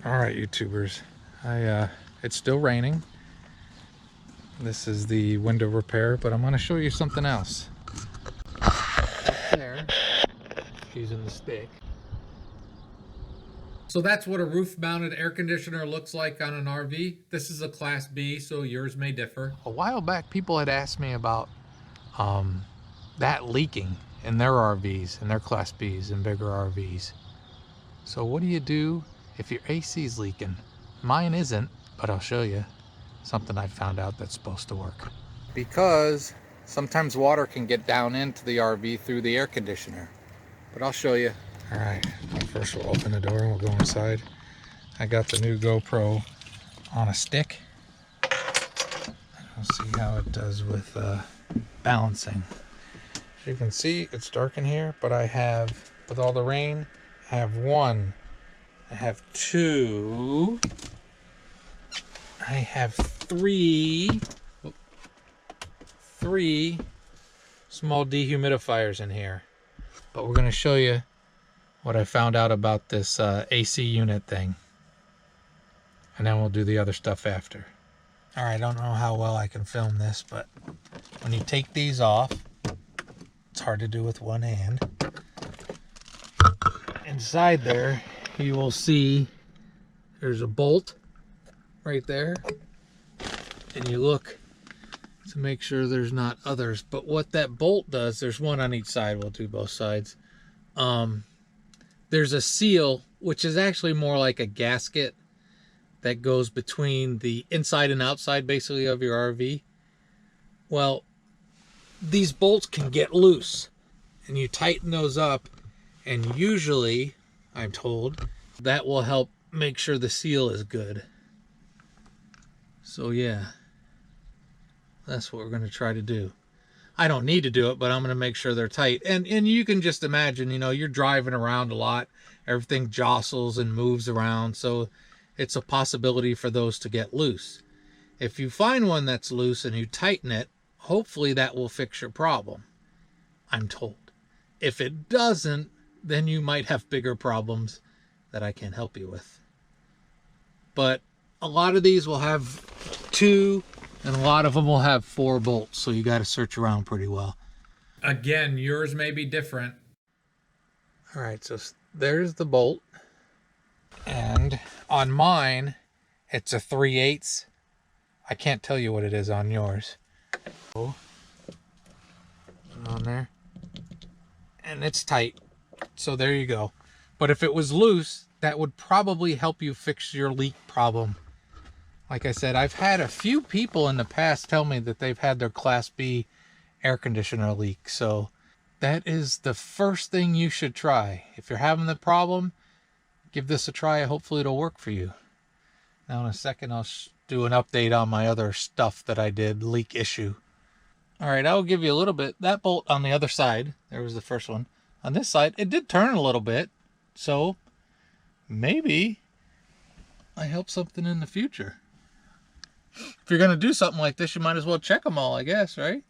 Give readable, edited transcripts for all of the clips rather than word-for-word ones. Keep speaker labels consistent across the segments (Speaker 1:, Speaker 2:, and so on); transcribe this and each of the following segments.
Speaker 1: All right, YouTubers. It's still raining. This is the window repair, but I'm going to show you something else. Up there, using the stick. So that's what a roof-mounted air conditioner looks like on an RV. This is a Class B, so yours may differ. A while back, people had asked me about that leaking in their RVs, in their Class Bs and bigger RVs. So what do you do if your AC is leaking? Mine isn't, but I'll show you something I found out that's supposed to work. Because sometimes water can get down into the RV through the air conditioner, but I'll show you. All right, well, first we'll open the door and we'll go inside. I got the new GoPro on a stick. We'll see how it does with balancing. As you can see, it's dark in here, but I have, with all the rain, I have one, I have two, I have three small dehumidifiers in here. But we're going to show you what I found out about this AC unit thing. And then we'll do the other stuff after. All right, I don't know how well I can film this, but when you take these off, it's hard to do with one hand. Inside there, you will see there's a bolt right there. And you look to make sure there's not others. But what that bolt does, there's one on each side. We'll do both sides. There's a seal, which is actually more like a gasket that goes between the inside and outside, basically, of your RV. Well, these bolts can get loose, and you tighten those up, and usually, I'm told, that will help make sure the seal is good. So yeah, that's what we're going to try to do. I don't need to do it, but I'm going to make sure they're tight. And you can just imagine, you know, you're driving around a lot. Everything jostles and moves around. So it's a possibility for those to get loose. If you find one that's loose and you tighten it, hopefully that will fix your problem, I'm told. If it doesn't, then you might have bigger problems that I can't help you with. But a lot of these will have 2, and a lot of them will have 4 bolts, so you got to search around pretty well. Again, yours may be different. All right, so there's the bolt. And on mine, it's a 3/8. I can't tell you what it is on yours. Oh, on there. And it's tight. So there you go. But if it was loose, that would probably help you fix your leak problem. Like I said, I've had a few people in the past tell me that they've had their Class B air conditioner leak. So that is the first thing you should try. If you're having the problem, give this a try. Hopefully it'll work for you. Now in a second, I'll do an update on my other stuff that I did, leak issue. All right, I'll give you a little bit. That bolt on the other side, there was the first one. On this side, it did turn a little bit. So maybe I help something in the future. If you're going to do something like this, you might as well check them all, I guess, right?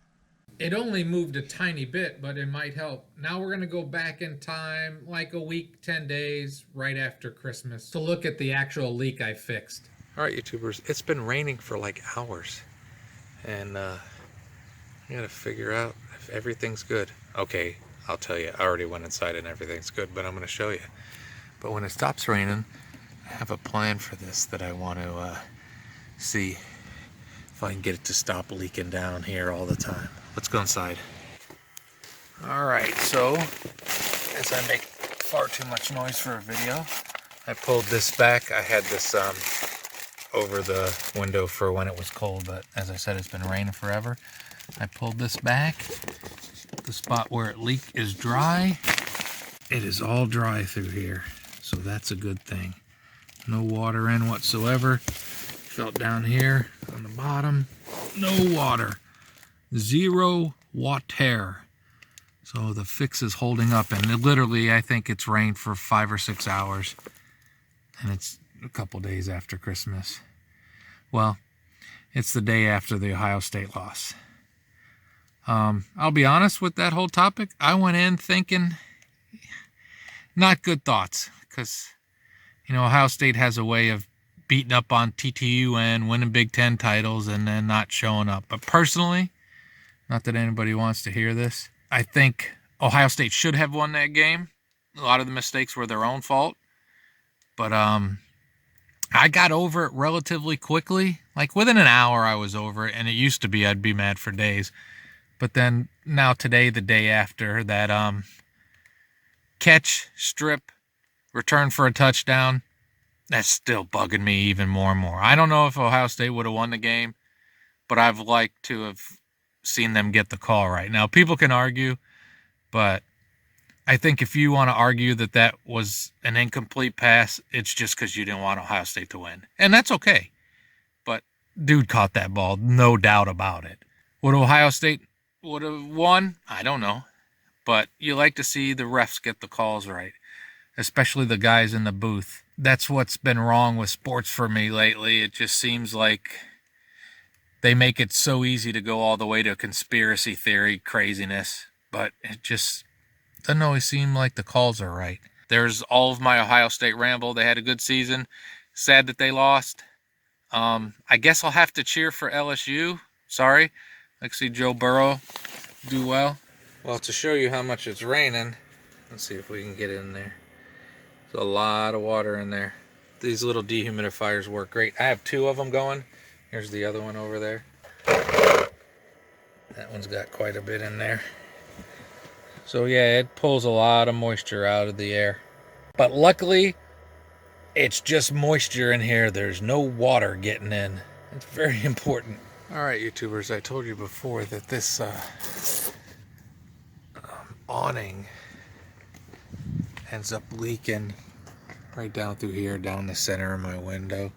Speaker 1: It only moved a tiny bit, but it might help. Now we're going to go back in time, like a week, 10 days, right after Christmas, to look at the actual leak I fixed. All right, YouTubers, it's been raining for like hours. And I got to figure out if everything's good. Okay, I'll tell you, I already went inside and everything's good, but I'm going to show you. But when it stops raining, I have a plan for this that I want to see if I can get it to stop leaking down here all the time. Let's go inside. All right, so as I make far too much noise for a video, I pulled this back. I had this over the window for when it was cold, but as I said, it's been raining forever. I pulled this back. The spot where it leaked is dry. It is all dry through here, so that's a good thing. No water in whatsoever. Felt down here on the bottom, no water, 0 water. So the fix is holding up, and literally I think it's rained for 5 or 6 hours, and it's a couple days after Christmas. Well, it's the day after the Ohio State loss. I'll be honest with that whole topic. I went in thinking not good thoughts, because You know, Ohio State has a way of beating up on TTUN, winning Big Ten titles, and then not showing up. But personally, not that anybody wants to hear this, I think Ohio State should have won that game. A lot of the mistakes were their own fault. But I got over it relatively quickly. Like within an hour, I was over it. And it used to be I'd be mad for days. But then now today, the day after, that catch, strip, return for a touchdown, that's still bugging me even more and more. I don't know if Ohio State would have won the game, but I've liked to have seen them get the call right. Now, people can argue, but I think if you want to argue that that was an incomplete pass, it's just because you didn't want Ohio State to win. And that's okay. But dude caught that ball, no doubt about it. Would Ohio State would have won? I don't know. But you like to see the refs get the calls right, especially the guys in the booth. That's what's been wrong with sports for me lately. It just seems like they make it so easy to go all the way to conspiracy theory craziness, but it just doesn't always seem like the calls are right. There's all of my Ohio State ramble. They had a good season. Sad that they lost. I guess I'll have to cheer for LSU. Sorry. Like to see Joe Burrow do well. Well, to show you how much it's raining, let's see if we can get in there. There's a lot of water in there. These little dehumidifiers work great. I have 2 of them going. Here's the other one over there. That one's got quite a bit in there. So yeah, it pulls a lot of moisture out of the air. But luckily, it's just moisture in here. There's no water getting in. It's very important. All right, YouTubers, I told you before that this awning ends up leaking right down through here, down the center of my window.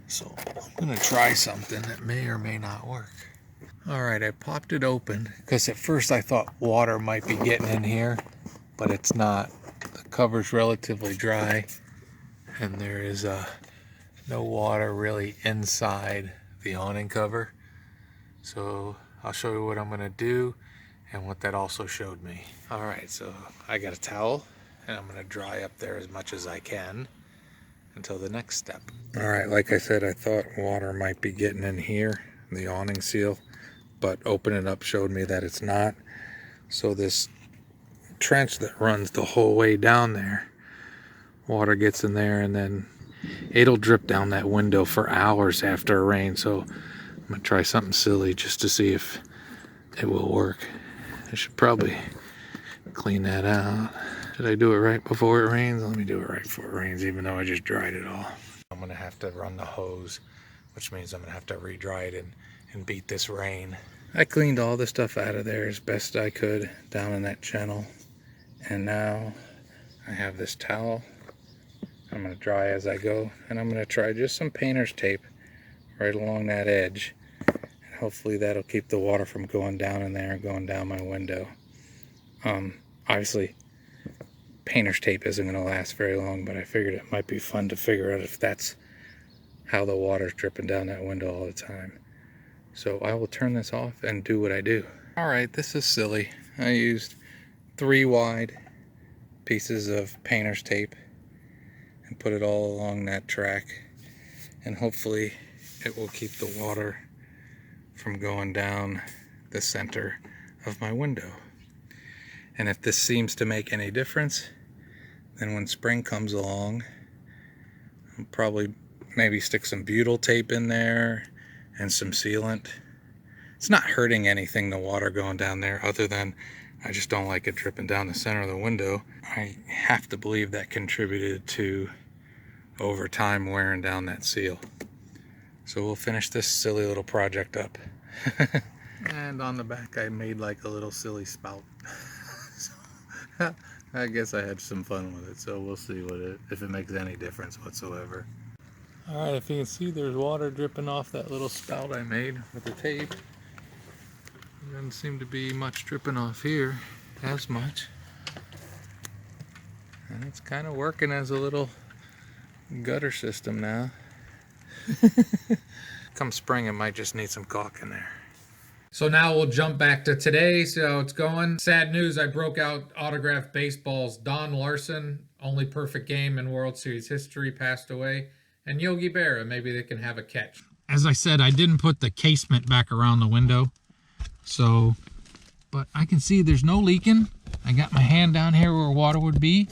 Speaker 1: So I'm gonna try something that may or may not work. All right, I popped it open because at first I thought water might be getting in here, but it's not. The cover's relatively dry and there is no water really inside the awning cover. So I'll show you what I'm gonna do and what that also showed me. All right, so I got a towel and I'm gonna dry up there as much as I can until the next step. All right, like I said, I thought water might be getting in here, the awning seal, but opening it up showed me that it's not. So this trench that runs the whole way down there, water gets in there and then it'll drip down that window for hours after a rain. So I'm gonna try something silly just to see if it will work. I should probably clean that out. Did I do it right before it rains? Let me do it right before it rains, even though I just dried it all. I'm gonna have to run the hose, which means I'm gonna have to re-dry it and beat this rain. I cleaned all the stuff out of there as best I could down in that channel. And now I have this towel. I'm gonna dry as I go, and I'm gonna try just some painter's tape right along that edge. And hopefully that'll keep the water from going down in there and going down my window. Obviously, painter's tape isn't gonna last very long, but I figured it might be fun to figure out if that's how the water's dripping down that window all the time. So I will turn this off and do what I do. All right, this is silly. I used 3 wide pieces of painter's tape and put it all along that track, and hopefully it will keep the water from going down the center of my window. And if this seems to make any difference, then when spring comes along, I'll probably maybe stick some butyl tape in there and some sealant. It's not hurting anything, the water going down there, other than I just don't like it dripping down the center of the window. I have to believe that contributed to over time wearing down that seal. So we'll finish this silly little project up. And on the back I made like a little silly spout. So, I guess I had some fun with it, so we'll see if it makes any difference whatsoever. Alright, if you can see, there's water dripping off that little spout I made with the tape. There doesn't seem to be much dripping off here, as much. And it's kind of working as a little gutter system now. Come spring, it might just need some caulk in there. So now we'll jump back to today, see how it's going. Sad news, I broke out autographed baseballs. Don Larson only perfect game in World Series history, passed away, and Yogi Berra, maybe they can have a catch. As I said, I didn't put the casement back around the window, so, but I can see there's no leaking. I got my hand down here where water would be,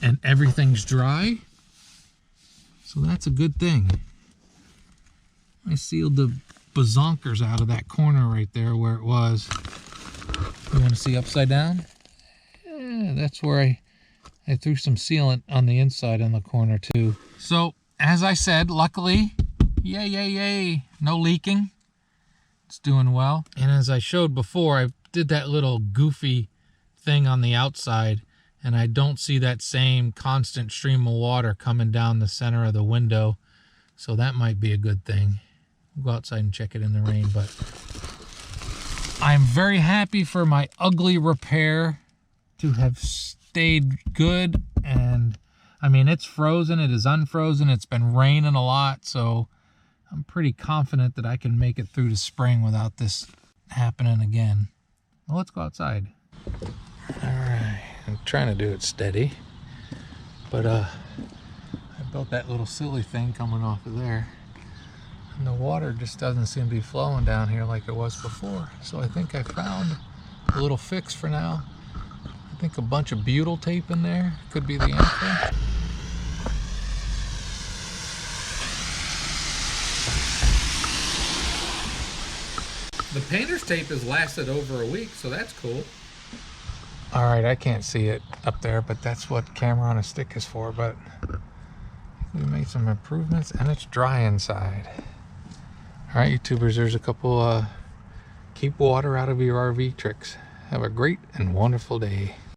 Speaker 1: and everything's dry, so that's a good thing. I sealed the bazonkers out of that corner right there where it was. You want to see upside down? Yeah, that's where I threw some sealant on the inside in the corner too. So, as I said, luckily, yay, no leaking. It's doing well. And as I showed before, I did that little goofy thing on the outside, and I don't see that same constant stream of water coming down the center of the window. So that might be a good thing. We'll go outside and check it in the rain, but I'm very happy for my ugly repair to have stayed good. And I mean, it's frozen, it is unfrozen, it's been raining a lot, so I'm pretty confident that I can make it through the spring without this happening again. Well, let's go outside. All right, I'm trying to do it steady, but I built that little silly thing coming off of there, and the water just doesn't seem to be flowing down here like it was before. So I think I found a little fix for now. I think a bunch of butyl tape in there could be the answer. The painter's tape has lasted over a week, so that's cool. All right, I can't see it up there, but that's what camera on a stick is for. But we made some improvements, and it's dry inside. All right, YouTubers, there's a couple keep water out of your RV tricks. Have a great and wonderful day.